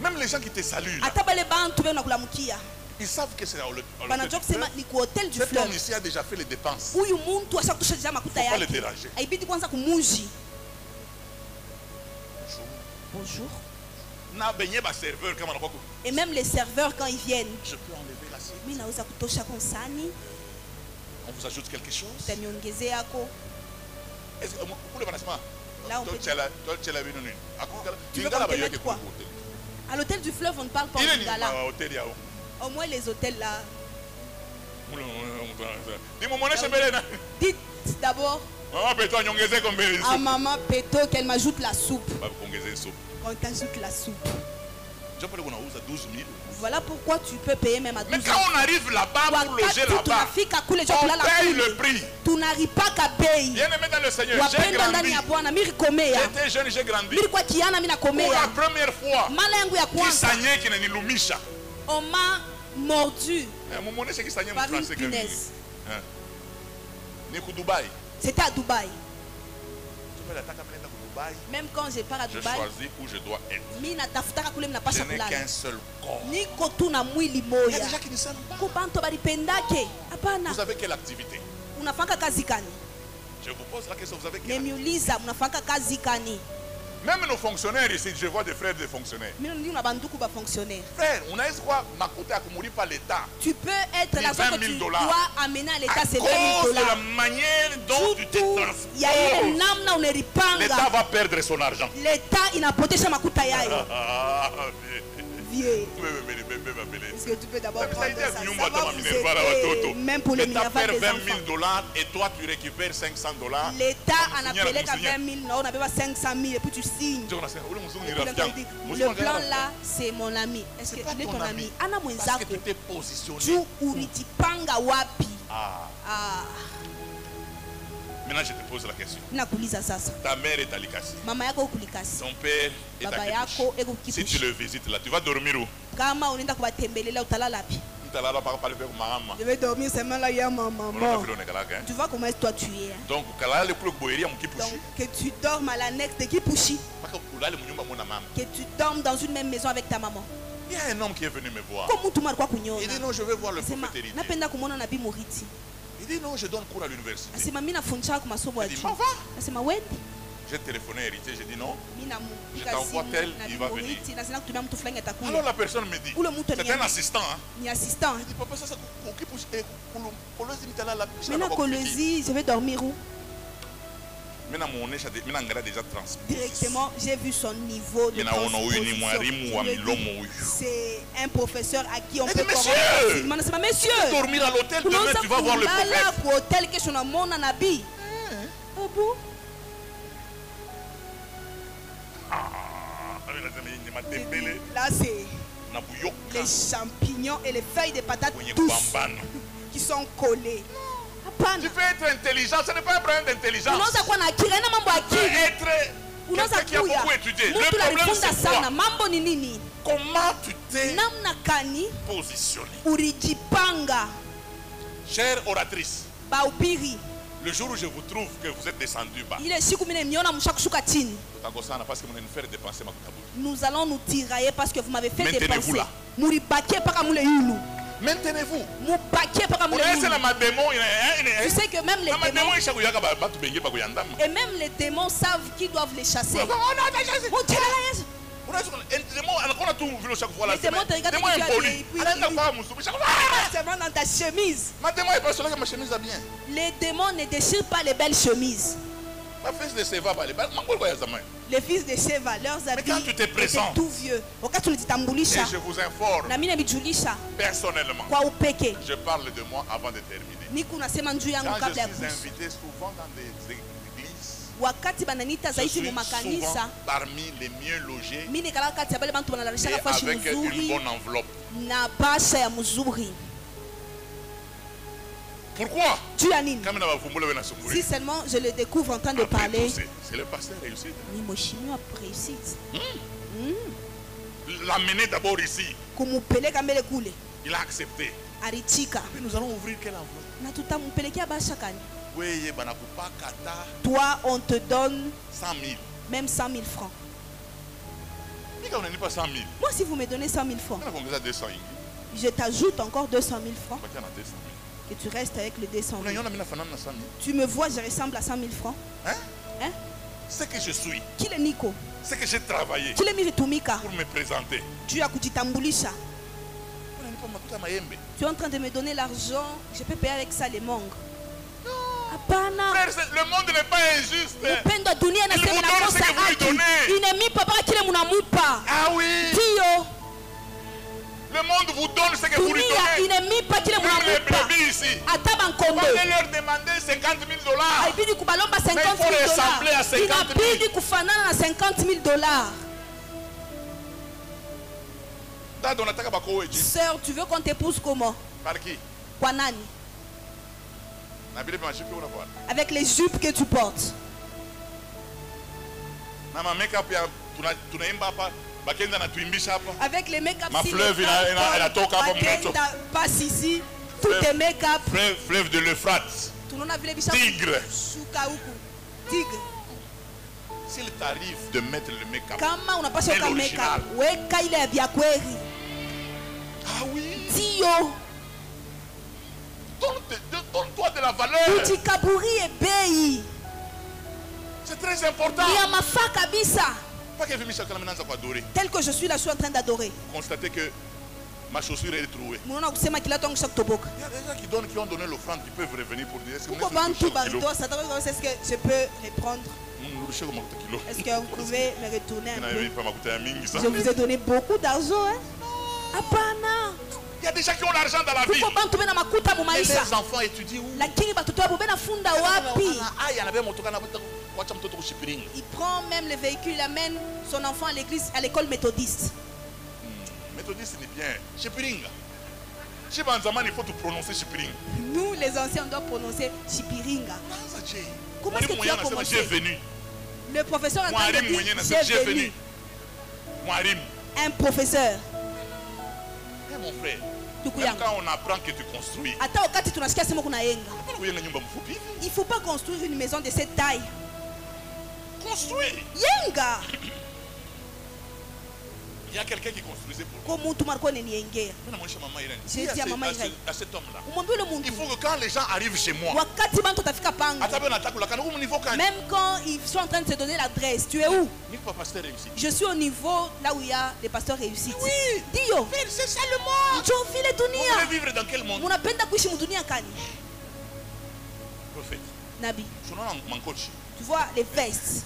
même les gens qui te saluent là, ils savent que c'est à l'hôtel du fleuve. Cet homme ici a déjà fait les dépenses. Il ne faut pas le déranger. Bonjour. Et même les serveurs quand ils viennent, je peux enlever l'assiette. On vous ajoute quelque chose? Est-ce que pour le financement? Là on peut... Tu veux qu'on te mette quoi? À l'hôtel du fleuve on ne parle pas en lingala. Au moins les hôtels là. Dites d'abord à maman Peto qu'elle m'ajoute la soupe. On t'ajoute la soupe. Voilà pourquoi tu peux payer même à 12 000. Mais quand on arrive là-bas pour loger là-bas, on paye le prix. Tu n'arrives pas qu'à payer. Bien-aimé dans le Seigneur, j'ai grandi. J'étais jeune, j'ai grandi. Pour la première fois, on m'a mordu par une punaise. C'était à Dubaï. Même quand je pars à Dubaï, je choisis où je dois être. Je n'ai qu'un seul corps. Il y a des gens qui ne savent pas. Vous avez quelle activité? Je vous pose la question, vous avez quelle activité? Même nos fonctionnaires ici, je vois des frères et des fonctionnaires. Frère, on a quoi? Par l'État. Tu peux être la personne que tu dois amener à l'État, c'est 20 000 $. De la manière dont tu te transportes, l'État va perdre son argent. L'État, il n'a pas de makuta yayo. Est-ce que tu peux d'abord prendre ça? Ça va vous aider. Même pour les minervales des enfants. L'État perd 20 000 $ et toi tu récupères 500 $. L'État en appelé qu'à 20 000 $, on avait 500 000 et puis tu signes. Le plan là, c'est mon ami. Est-ce que c'est ton ami? Parce que tu t'es positionné. Maintenant je te pose la question. Ta mère est à Likasi. Ton père est à Kipushi. Si tu le visites là, tu vas dormir où? Je vais dormir seulement là, il y a maman. Tu vois comment toi tu es. Donc, que tu dormes à l'annexe de Kipushi. Que tu dormes dans une même maison avec ta maman. Il y a un homme qui est venu me voir. Il dit non, je veux voir le prophète héritier. Il dit non, je donne cours à l'université. Il dit m'en va. J'ai téléphoné à héritier, j'ai dit non. Je t'envoie tel, il va venir. Alors la personne me dit, c'est un assistant. Hein? Il dit, papa, ça occupe maintenant, je vais dormir où? Déjà directement, j'ai vu son niveau de transposition. C'est un professeur à qui on peut commencer. Monsieur, dormir à l'hôtel, demain tu vas voir le prophète. Là, c'est les champignons et les feuilles de patates tous qui sont collés. Tu peux être intelligent, ce n'est pas un problème d'intelligence. Tu peux être quelqu'un qui a beaucoup étudié. Le problème c'est quoi? Comment tu t'es positionné? Chère oratrice, le jour où je vous trouve que vous êtes descendu bas, nous allons nous tirailler parce que vous m'avez fait dépenser. Maintenez-vous. Tu sais que même les démons, et même les démons savent qu'ils doivent les chasser. Les démons te regardent dans ta chemise. Les démons ne déchirent pas les belles chemises. Les fils de Sheva, leurs habits étaient tout vieux. Et je vous informe, personnellement, je parle de moi avant de terminer. Quand je suis invité souvent dans des églises, je suis souvent parmi les mieux logés et avec une bonne enveloppe. Pourquoi? Si seulement je le découvre en train de parler. C'est le pasteur réussi. L'amener d'abord ici. Il a accepté. Et nous allons ouvrir quelle enveloppe? Toi, on te donne 100 000. Même 100 000 francs. Pas 100 000. Moi, si vous me donnez 100 000 francs, je t'ajoute encore 200 000 francs. Que tu restes avec le 200 000. Tu me vois, je ressemble à 100 000 francs. Hein? Ce que je suis. Qui est Nico? Ce que j'ai travaillé pour me présenter. Tu es en train de me donner l'argent. Je peux payer avec ça les mangues. Frère, le monde n'est pas injuste. Il vous donne ce que vous lui donnez. Ah oui. Le monde vous donne ce que vous lui donnez. Même les brebis ici. Vous allez leur demander 50 000 $. Mais il faut ressembler à 50 000 $. Sœur, tu veux qu'on t'épouse comment? Par qui? Avec les jupes que tu portes. Avec les make-up, ma fleuve, elle a toqué passe ici. Tout est make-up. Fleuve de l'Euphrate. Tigre. S'il t'arrive de mettre le make-up, c'est l'original. Ah oui. Donne-toi de la valeur. C'est très important. Tel que je suis là, je suis en train d'adorer. Constatez que ma chaussure est trouée. Il y a des gens qui ont donné l'offrande qui peuvent revenir pour dire est-ce que je peux les prendre? Est-ce que vous pouvez me retourner un peu? Je vous ai donné beaucoup d'argent. Il y a des gens qui ont l'argent dans la vie. Mais les enfants étudient où? Il prend même le véhicule, il amène son enfant à l'église, à l'école méthodiste. Méthodiste, c'est bien. Chipiringa. Il faut tout prononcer Chipiringa. Nous, les anciens, on doit prononcer Chipiringa. Comment est-ce que tu as commencé? Le professeur a dit j'ai venu. Un professeur. Mon frère, même quand on apprend que tu construis, il ne faut pas construire une maison de cette taille. Construire. Yenga. Il y a quelqu'un qui construisait pour moi. J'ai dit à maman Irène, à cet homme-là, il faut que quand les gens arrivent chez moi, même quand ils sont en train de se donner l'adresse, tu es où? Je suis au niveau là où il y a des pasteurs réussis. Oui, Dio, c'est ça le monde. Vous voulez vivre dans quel monde? Prophète. Nabi. Tu vois les vestes.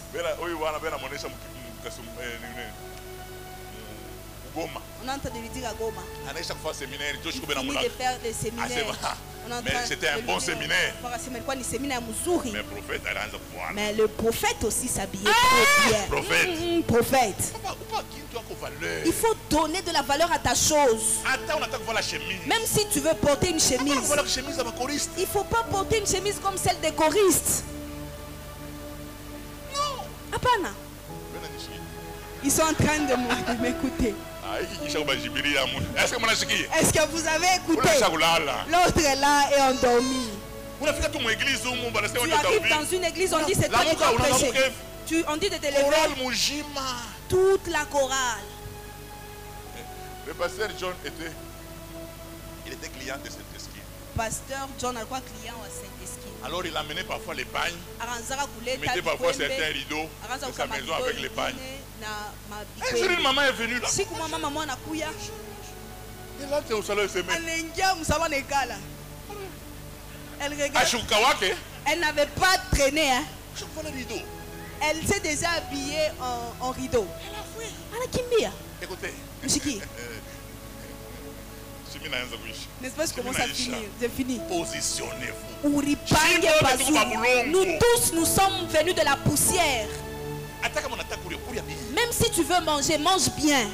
On est en train de lui dire à Goma. Il finit de faire des séminaires. Mais c'était un bon séminaire. Mais le prophète aussi s'habillait trop bien. Prophète. Il faut donner de la valeur à ta chose. Même si tu veux porter une chemise, il ne faut pas porter une chemise comme celle des choristes. Non. Apana. Ils sont en train de m'écouter. Est-ce que vous avez écouté? L'autre est là et endormi. Tu arrives dans une église, on dit c'est toi qui dois prêcher. On dit de te lever. Toute la chorale. Le pasteur John était client de cette esquine. Pasteur John a quoi client à cette esquine? Alors il amenait parfois les pagnes. Il mettait parfois certains rideaux de sa maison avec les pagnes. Un jour une maman est venue là. Et là tu es au salon SME. Elle n'avait pas traîné. Hein. Elle s'est déjà habillée en rideau. Écoutez. N'est-ce pas, je commence à finir. J'ai fini. Positionnez-vous. Nous tous, nous sommes venus de la poussière. Même si tu veux manger, mange bien.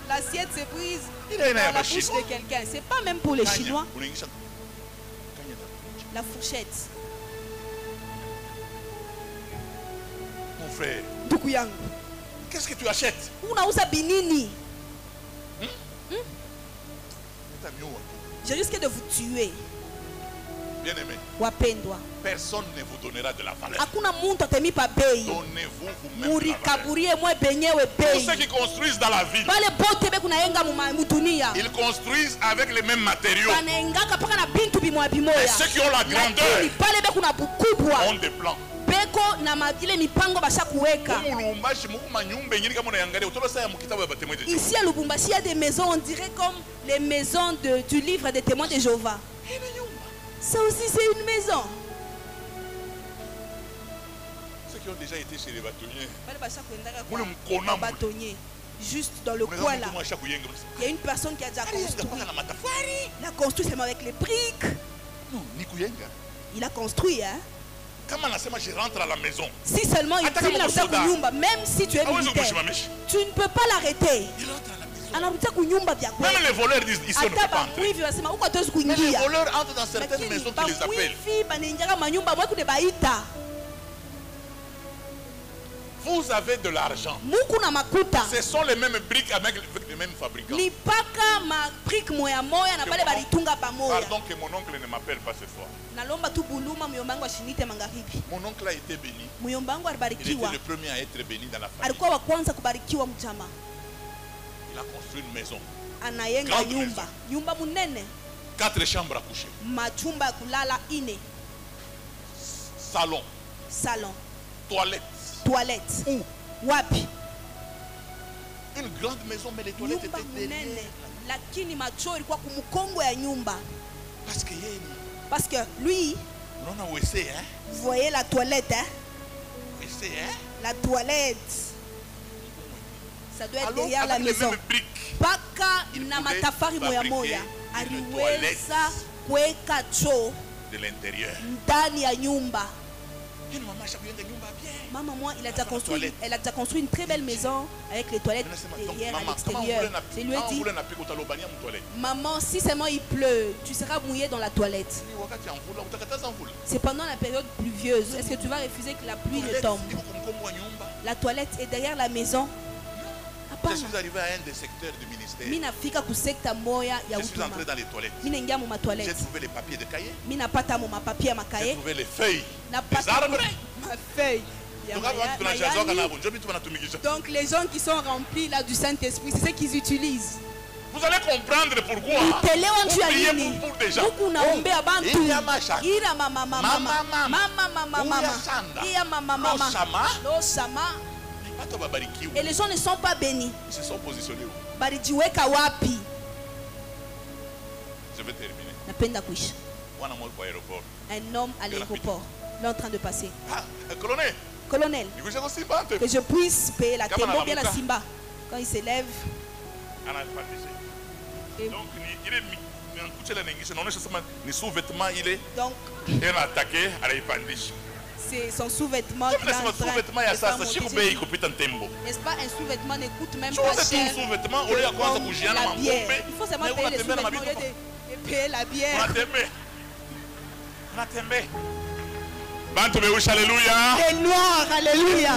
L'assiette se brise dans la bouche de quelqu'un. C'est pas même pour les Chinois. La fourchette. Mon frère. Dukuyang. Qu'est-ce que tu achètes? Je risque de vous tuer. Bien-aimé. Personne ne vous donnera de la valeur. Donnez-vous vous-même. Tous ceux qui construisent dans la ville, ils construisent avec les mêmes matériaux. Et ceux qui ont la grandeur ont des plans. Ici à Lubumbashi, il y a des maisons, on dirait comme les maisons du livre des témoins de Jéhovah. Ça aussi, c'est une maison. Ceux qui ont déjà été chez les bâtonniers, juste dans le coin là, il y a une personne qui a déjà construit. Il a construit seulement avec les briques. Il a construit, hein. Je rentre à la maison. Si seulement il dit même si tu es militaire, tu ne peux pas l'arrêter. Même les voleurs disent ici on ne peut pas entrer. Mais les voleurs entrent dans certaines maisons qui les appellent. Vous avez de l'argent. Ce sont les mêmes briques avec les mêmes fabricants. Pardon que mon oncle ne m'appelle pas ce soir. Mon oncle a été béni. Il était le premier à être béni dans la famille. Il a construit une maison. Grande maison. 4 chambres à coucher. Salon. Toilette. Où? Wapi. Une grande maison, mais les toilettes étaient derrière. Parce que lui, vous voyez la toilette, hein? La toilette, ça doit être derrière la maison. Paka na matafari moya moya aliweza kuweka choo de l'intérieur ndani ya nyumba. Maman, moi, elle a déjà construit une très belle maison avec les toilettes derrière à l'extérieur. Je lui ai dit, maman, si seulement il pleut, tu seras mouillé dans la toilette. C'est pendant la période pluvieuse. Est-ce que tu vas refuser que la pluie ne tombe? La toilette est derrière la maison. Je suis arrivé à un des secteurs du ministère. Je suis entré dans les toilettes. J'ai trouvé les papiers de cahier. J'ai trouvé les feuilles des arbres. Donc les gens qui sont remplis là du Saint-Esprit, c'est ce qu'ils utilisent. Vous allez comprendre pourquoi. Vous priez pour des gens. Et les gens ne sont pas bénis. Ils se sont positionnés où? Je vais terminer. Un homme à l'aéroport. Il est en train de passer. Colonel, que je puisse payer la tembo bien la Simba. Quand il s'élève. Donc, donc c'est son sous-vêtement qui est en train de faire monter. N'est-ce pas, un sous-vêtement ne coûte même pas cher. Il faut seulement payer les sous-vêtements au lieu de payer la bière. Les noirs, alléluia.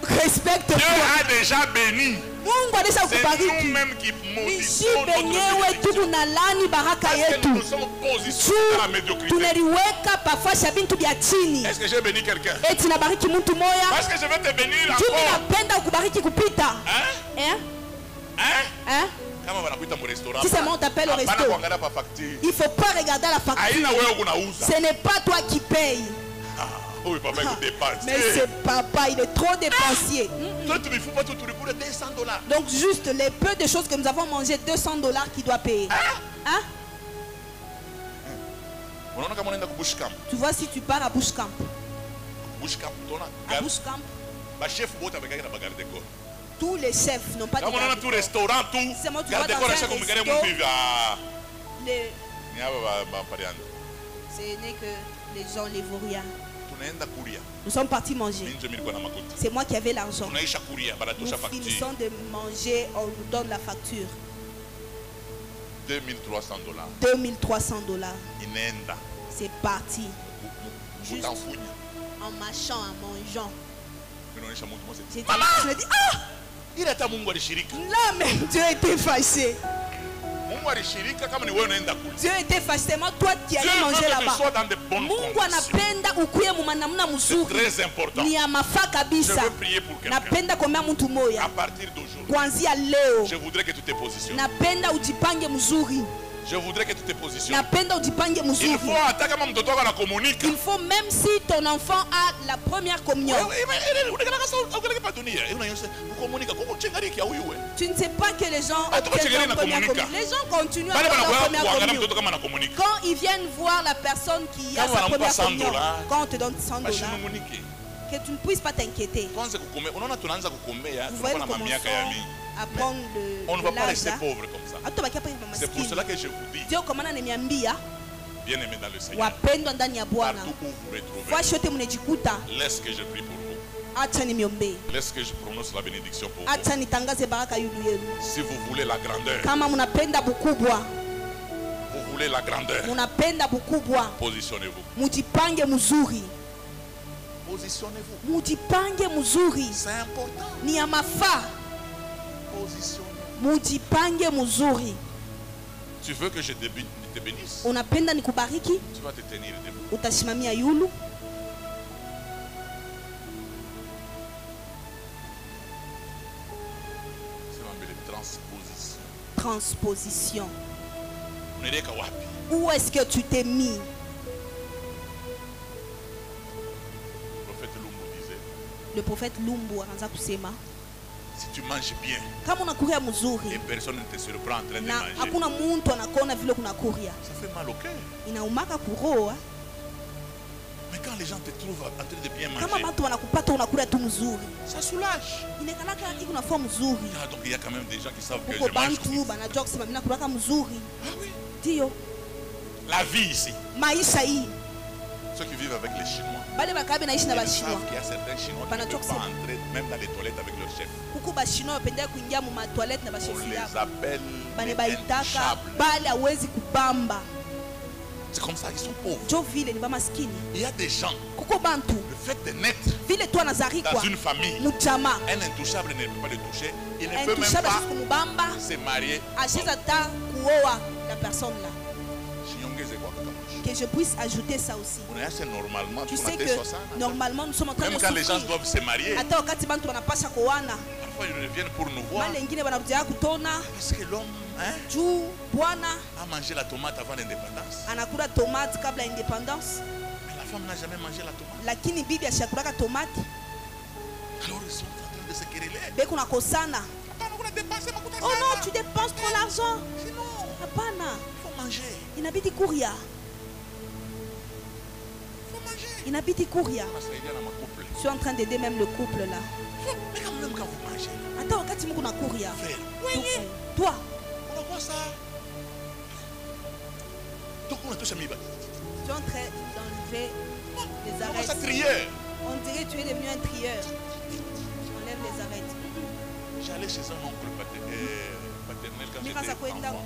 Respecte-toi. Dieu a déjà béni. Mungu c'est nous-mêmes qui maudissons notre bénédiction. Nous sommes positionnés à la médiocrité. Est-ce que j'ai béni quelqu'un? Parce que je vais te bénir encore. Si seulement on t'appelle au resto, il ne faut pas regarder la facture. Ce n'est pas toi qui payes. Oui, papa, mais c'est papa, il est trop dépensier. Donc juste les peu de choses que nous avons mangé, $200 qu'il doit payer. Hein? Tu vois, si tu pars à Bush Camp. À Bush Camp. Tous les chefs n'ont pas de garde. Tout restaurant, tout. C'est moi, tu vas dans un resto. Ce n'est que les gens les vauriens. Nous sommes partis manger. C'est moi qui avais l'argent. Nous finissons de manger, on nous donne la facture. $2,300. C'est parti. Juste en marchant, en mangeant. Je me dis, là même Dieu était fâché. Dieu était fâché, c'est moi toi qui allais manger là-bas. Mungu anapenda ukuye mumanamuna mzuri. Ni amafa kabisa. Napenda komea mtu moya. À partir d'aujourd'hui, kuanzia leo, je voudrais que tu te positionnes. Napenda ujipange mzuri. Je voudrais que tu te positionnes. Napenda ujipange mzuri. Il faut même si ton enfant a la première communion. Tu ne sais pas que les gens ont la première communion. Les gens continuent à avoir la première communion. Quand ils viennent voir la personne qui a sa première communion, quand on te donne $100, que tu ne puisses pas t'inquiéter. Vous voyez, on ne va pas rester pauvre comme ça. C'est pour cela que je vous dis, bien aimé dans le Seigneur, partout où vous retrouvez, laisse que je prie pour vous. Laisse que je prononce la bénédiction pour vous. Si vous voulez la grandeur, vous voulez la grandeur, positionnez-vous. Positionnez-vous. C'est important. Positionnez-vous. Tu veux que je te bénisse? Tu vas te tenir debout. C'est une transposition. Où est-ce que tu t'es mis? Le prophète Lumbu anaanza kusema, si tu manges bien, kama unakuria mzuri, et personne ne te surprend en train de manger, hakuna mtu anakuona vile kunakuria. Ça fait mal au cœur. Inaumaka kuroa. Mais quand les gens te trouvent en train de bien manger, kama watu wanakupata unakuria tu mzuri, ça soulage. Inakalaka iko na forme mzuri. Donc il y a quand même des gens qui savent que je mange mange. Banajua kusema mimi nakulaka mzuri. Ah oui. Ndio. La vie ici. Maisha hii. Ceux qui vivent avec les Chinois, ils savent qu'il y a certains Chinois qui ne peuvent pas entrer même dans les toilettes avec leur chef. On les appelle les intouchables. C'est comme ça qu'ils sont pauvres. Il y a des gens, le fait de naître dans une famille, un intouchable ne peut pas le toucher. Il ne peut même pas se marier. Que je puisse ajouter ça aussi. Tu sais que normalement nous sommes en train de souffrir. Même quand les gens doivent se marier, parfois ils reviennent pour nous voir. Parce que l'homme a mangé la tomate avant l'indépendance. Mais la femme n'a jamais mangé la tomate. Alors ils sont en train de se quereller. Oh non, tu dépenses trop l'argent. Il faut manger. Inabidi kuria. Je suis en train d'aider même le couple là. Mais quand même quand vous mangez. Attends, quand tu m'as courir. Toi. On voit ça. Donc on a tous mis. Tu es en train d'enlever les arêtes. On dirait que tu es devenu un trieur. Enlève les arêtes. J'allais chez un oncle paternel quand j'étais enfant.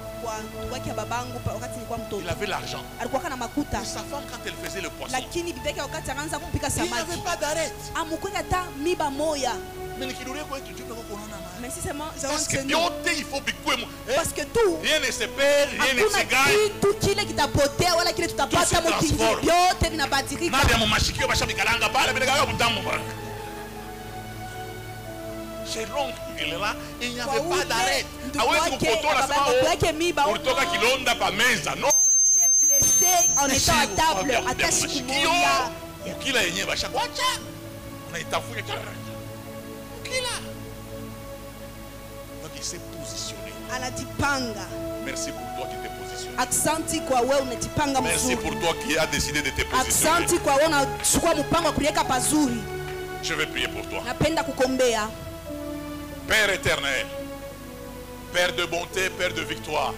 Il avait l'argent. Et sa femme, quand elle faisait le poisson, il n'y avait pas d'arrêt. Parce que tout, rien ne se perd, rien ne se gagne. Tout se transforme. Chez l'oncle, il n'y avait pas d'arrêt. En étant à table, donc il s'est positionné. Merci pour toi qui t'es positionné. Merci pour toi qui as décidé de te positionner. Je vais prier pour toi. Père éternel, Père de bonté, Père de victoire.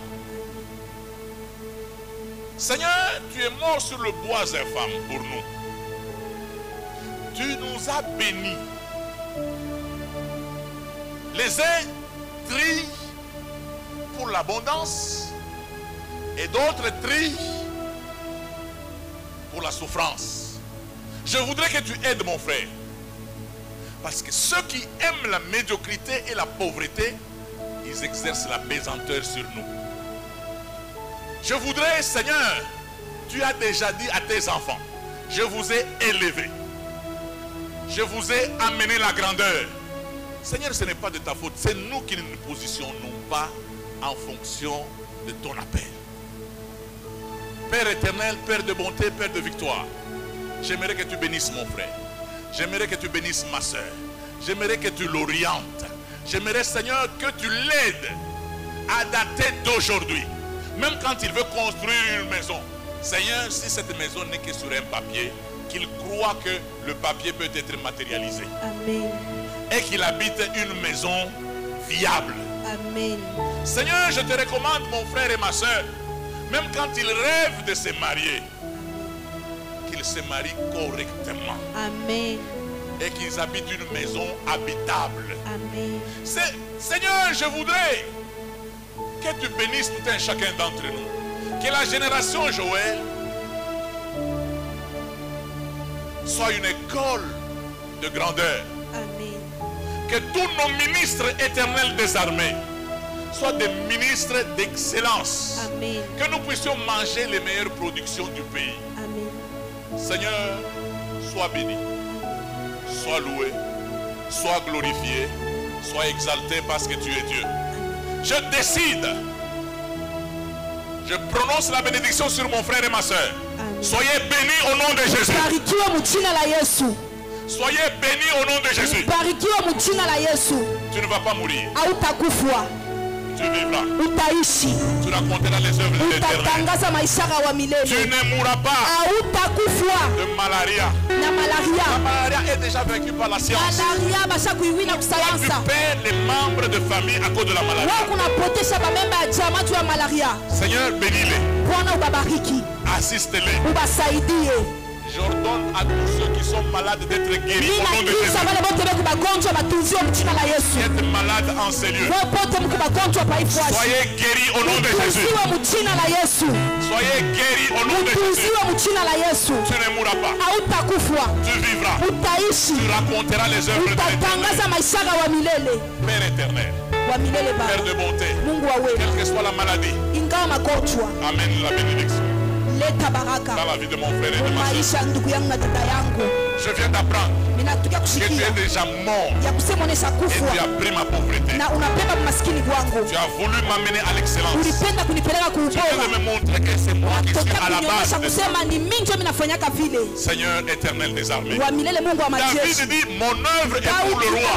Seigneur, tu es mort sur le bois infâme pour nous. Tu nous as bénis. Les uns trient pour l'abondance et d'autres trient pour la souffrance. Je voudrais que tu aides mon frère. Parce que ceux qui aiment la médiocrité et la pauvreté, ils exercent la pesanteur sur nous. Je voudrais, Seigneur, tu as déjà dit à tes enfants, je vous ai élevés. Je vous ai amené la grandeur. Seigneur, ce n'est pas de ta faute. C'est nous qui ne nous positionnons pas en fonction de ton appel. Père éternel, Père de bonté, Père de victoire, j'aimerais que tu bénisses mon frère. J'aimerais que tu bénisses ma soeur. J'aimerais que tu l'orientes. J'aimerais, Seigneur, que tu l'aides à dater d'aujourd'hui. Même quand il veut construire une maison. Seigneur, si cette maison n'est que sur un papier, qu'il croit que le papier peut être matérialisé. Amen. Et qu'il habite une maison viable. Amen. Seigneur, je te recommande mon frère et ma soeur, même quand ils rêvent de se marier, qu'ils se marient correctement. Amen. Et qu'ils habitent une maison habitable. Amen. Seigneur, je voudrais que tu bénisses tout un chacun d'entre nous. Que la génération Joël soit une école de grandeur. Amen. Que tous nos ministres éternels des armées soient des ministres d'excellence. Amen. Que nous puissions manger les meilleures productions du pays. Amen. Seigneur, sois béni, sois loué, sois glorifié, sois exalté parce que tu es Dieu. Je décide, je prononce la bénédiction sur mon frère et ma soeur. Soyez bénis au nom de Jésus. Soyez bénis au nom de Jésus. Tu ne vas pas mourir. Tu vivras. Tu raconteras les œuvres de l'Éternel. Tu ne mourras pas de malaria. La malaria est déjà vaincue par la science. Tu perds les membres de famille à cause de la malaria. Seigneur, bénis-les. Assiste-les. J'ordonne à tous ceux qui sont malades d'être guéris au nom de Jésus. Qui êtes malades en ces lieux, soyez guéris au nom de Jésus. Soyez guéris au nom de Jésus. Tu ne mourras pas. Tu vivras. Tu raconteras les œuvres de l'Éternel. Père éternel, Père de bonté, quelle que soit la maladie, amène la bénédiction. dans la vie de mon frère et de ma soeur. Je viens d'apprendre que tu es déjà mort et tu as pris ma pauvreté. Tu as voulu m'amener à l'excellence. Tu viens de me montrer que c'est moi qui suis à la base de ça. Seigneur éternel des armées, David dit mon œuvre est pour le roi.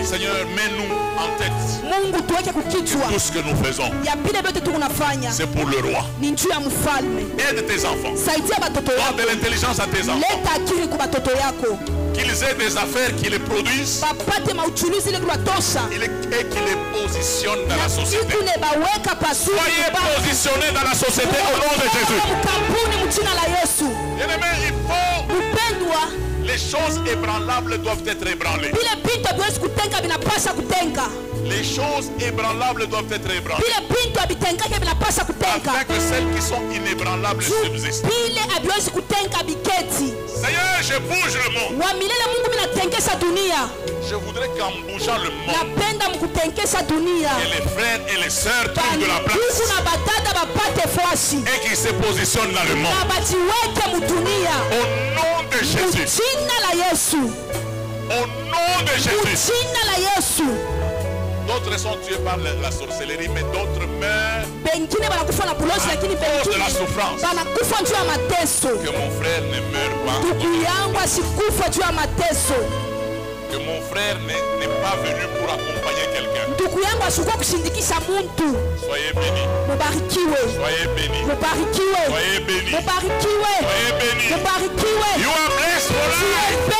Seigneur, mets-nous en tête. Tout ce que nous faisons, c'est pour le roi. Aide tes enfants. Donne de l'intelligence à tes enfants. Qu'ils aient des affaires qui les produisent et qui les positionnent dans la société. Soyez positionnés dans la société au nom de Jésus. Bien-aimé, il faut... Les choses ébranlables doivent être ébranlées. Les choses ébranlables doivent être ébranlées. Afin que celles qui sont inébranlables subsistent. Seigneur, je bouge le monde. Je voudrais qu'en bougeant le monde, que les frères et les sœurs trouvent de la place et qu'ils se positionnent dans le monde. Au nom de Jésus. Au nom de Jésus. D'autres sont tués par la sorcellerie, mais d'autres meurent à cause de la souffrance. Que mon frère ne meure pas. Que mon frère n'est pas venu pour accompagner quelqu'un. Soyez bénis. Soyez bénis. Soyez bénis. Soyez bénis. You are blessed for life.